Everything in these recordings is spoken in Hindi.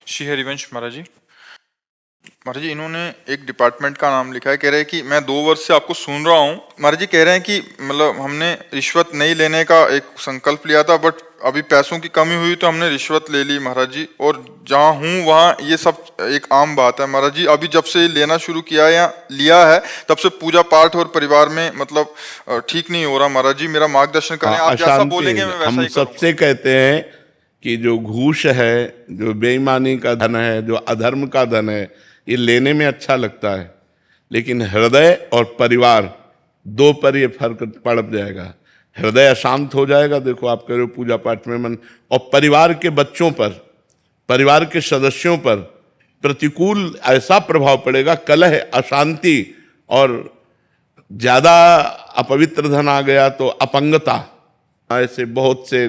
श्री हरिवंश महाराज जी। महाराज जी, इन्होंने एक डिपार्टमेंट का नाम लिखा है, कह रहे हैं कि मैं 2 वर्ष से आपको सुन रहा हूँ। महाराज जी कह रहे हैं कि मतलब हमने रिश्वत नहीं लेने का एक संकल्प लिया था, बट अभी पैसों की कमी हुई तो हमने रिश्वत ले ली महाराज जी। और जहाँ हूँ वहाँ ये सब एक आम बात है महाराज जी। अभी जब से लेना शुरू किया या लिया है तब से पूजा पाठ और परिवार में मतलब ठीक नहीं हो रहा महाराज जी। मेरा मार्गदर्शन करें। आप जैसा बोलेंगे मैं वैसा हम ही करूँगा। सबसे कहते हैं कि जो घूस है, जो बेईमानी का धन है, जो अधर्म का धन है, ये लेने में अच्छा लगता है, लेकिन हृदय और परिवार दो पर ये फर्क पड़ जाएगा। हृदय अशांत हो जाएगा, देखो आप कह रहे हो पूजा पाठ में मन, और परिवार के बच्चों पर, परिवार के सदस्यों पर प्रतिकूल ऐसा प्रभाव पड़ेगा, कलह, अशांति, और ज्यादा अपवित्र धन आ गया तो अपंगता, ऐसे बहुत से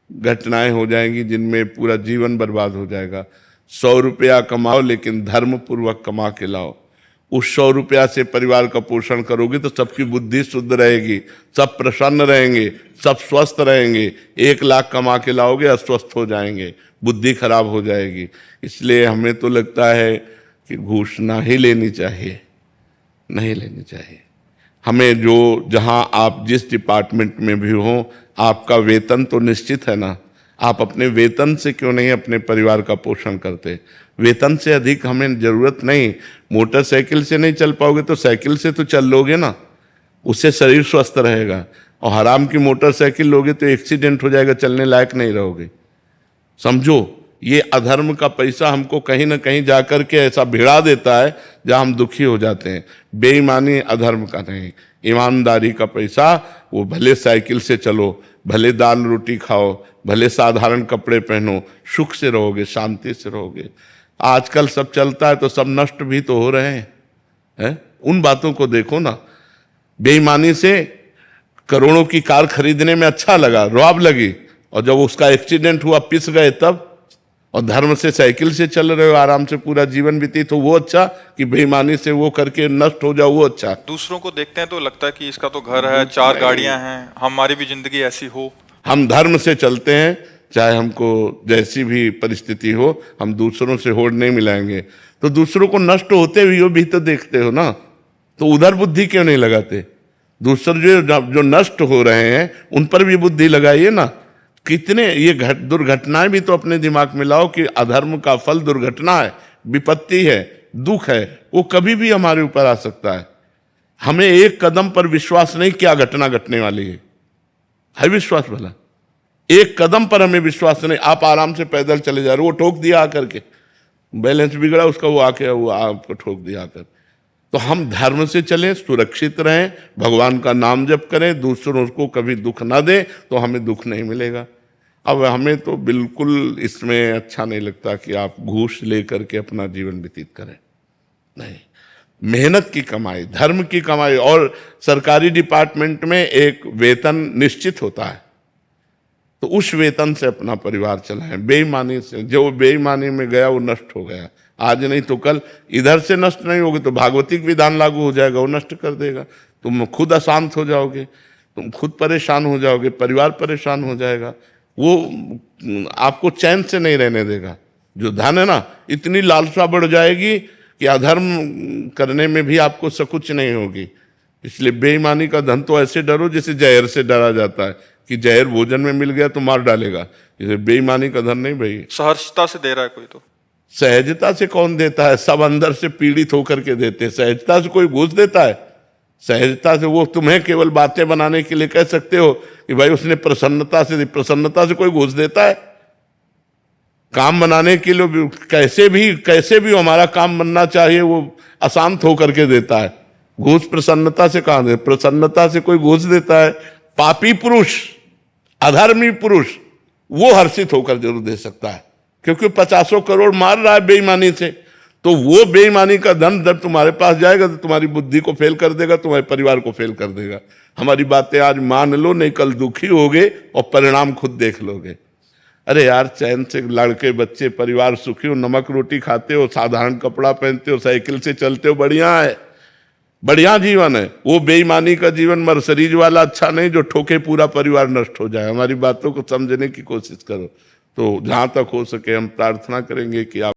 घटनाएं हो जाएंगी जिनमें पूरा जीवन बर्बाद हो जाएगा। 100 रुपया कमाओ लेकिन धर्म पूर्वक कमा के लाओ। उस 100 रुपया से परिवार का पोषण करोगे तो सबकी बुद्धि शुद्ध रहेगी, सब प्रसन्न रहेंगे, सब स्वस्थ रहेंगे। 1 लाख कमा के लाओगे, अस्वस्थ हो जाएंगे, बुद्धि खराब हो जाएगी। इसलिए हमें तो लगता है कि घूस ना ही लेनी चाहिए, नहीं लेनी चाहिए। हमें जो, जहां आप जिस डिपार्टमेंट में भी हो, आपका वेतन तो निश्चित है ना। आप अपने वेतन से क्यों नहीं अपने परिवार का पोषण करते? वेतन से अधिक हमें जरूरत नहीं। मोटरसाइकिल से नहीं चल पाओगे तो साइकिल से तो चल लोगे ना, उससे शरीर स्वस्थ रहेगा। और हराम की मोटरसाइकिल लोगे तो एक्सीडेंट हो जाएगा, चलने लायक नहीं रहोगे। समझो, ये अधर्म का पैसा हमको कहीं ना कहीं जाकर के ऐसा भिड़ा देता है जहां हम दुखी हो जाते हैं। बेईमानी अधर्म का नहीं, ईमानदारी का पैसा, वो भले साइकिल से चलो, भले दाल रोटी खाओ, भले साधारण कपड़े पहनो, सुख से रहोगे, शांति से रहोगे। आजकल सब चलता है तो सब नष्ट भी तो हो रहे हैं। उन बातों को देखो ना। बेईमानी से करोड़ों की कार खरीदने में अच्छा लगा, रौब लगी, और जब उसका एक्सीडेंट हुआ, पिस गए तब। और धर्म से साइकिल से चल रहे हो, आराम से पूरा जीवन व्यतीत हो, वो अच्छा कि बेईमानी से वो करके नष्ट हो जाओ, वो अच्छा? दूसरों को देखते हैं तो लगता है कि इसका तो घर है, 4 गाड़ियां हैं, हमारी भी जिंदगी ऐसी हो। हम धर्म से चलते हैं, चाहे हमको जैसी भी परिस्थिति हो, हम दूसरों से होड़ नहीं मिलाएंगे। तो दूसरों को नष्ट होते हुए भी तो देखते हो ना, तो उधर बुद्धि क्यों नहीं लगाते? दूसरे जो नष्ट हो रहे हैं उन पर भी बुद्धि लगाइए ना। कितने ये दुर्घटनाएं भी तो अपने दिमाग में लाओ कि अधर्म का फल दुर्घटना है, विपत्ति है, दुख है, वो कभी भी हमारे ऊपर आ सकता है। हमें एक कदम पर विश्वास नहीं क्या घटना घटने वाली है विश्वास भला? एक कदम पर हमें विश्वास नहीं। आप आराम से पैदल चले जा रहे हो, वो ठोक दिया आकर के, बैलेंस बिगड़ा उसका, वो आके वो आपको ठोक दिया आकर। तो हम धर्म से चलें, सुरक्षित रहें, भगवान का नाम जप करें, दूसरों को कभी दुख ना दें, तो हमें दुख नहीं मिलेगा। अब हमें तो बिल्कुल इसमें अच्छा नहीं लगता कि आप घूस लेकर के अपना जीवन व्यतीत करें। नहीं, मेहनत की कमाई, धर्म की कमाई। और सरकारी डिपार्टमेंट में एक वेतन निश्चित होता है, तो उस वेतन से अपना परिवार चलाएं। बेईमानी से, जो बेईमानी में गया वो नष्ट हो गया, आज नहीं तो कल। इधर से नष्ट नहीं होगे तो भागवतिक विधान लागू हो जाएगा, वो नष्ट कर देगा। तुम खुद अशांत हो जाओगे, तुम खुद परेशान हो जाओगे, परिवार परेशान हो जाएगा, वो आपको चैन से नहीं रहने देगा। जो धन है ना, इतनी लालसा बढ़ जाएगी कि अधर्म करने में भी आपको सकुच नहीं होगी। इसलिए बेईमानी का धन तो ऐसे डरो जैसे जहर से डरा जाता है कि जहर भोजन में मिल गया तो मार डालेगा। इसे बेईमानी का धन नहीं भाई। सहजता से दे रहा है कोई तो? सहजता से कौन देता है? सब अंदर से पीड़ित होकर के देते हैं। सहजता से कोई घूस देता है? सहजता से वो तुम्हें केवल बातें बनाने के लिए कह सकते हो कि भाई उसने प्रसन्नता से दी। प्रसन्नता से कोई घूस देता है? काम बनाने के लिए कैसे भी हमारा काम बनना चाहिए, वो अशांत होकर के देता है। घूस प्रसन्नता से कहां दे? प्रसन्नता से कोई घूस देता है? पापी पुरुष, अधर्मी पुरुष, वो हर्षित होकर जरूर दे सकता है, क्योंकि 50 करोड़ मार रहा है बेईमानी से। तो वो बेईमानी का धन जब तुम्हारे पास जाएगा तो तुम्हारी बुद्धि को फेल कर देगा, तुम्हारे परिवार को फेल कर देगा। हमारी बातें आज मान लो, नहीं कल दुखी होगे और परिणाम खुद देख लोगे। अरे यार, चैन से लड़के बच्चे परिवार सुखी हो, नमक रोटी खाते हो, साधारण कपड़ा पहनते हो, साइकिल से चलते हो, बढ़िया है, बढ़िया जीवन है। वो बेईमानी का जीवन मर्सरीज वाला अच्छा नहीं जो ठोके पूरा परिवार नष्ट हो जाए। हमारी बातों को समझने की कोशिश करो। तो जहां तक हो सके हम प्रार्थना करेंगे कि आप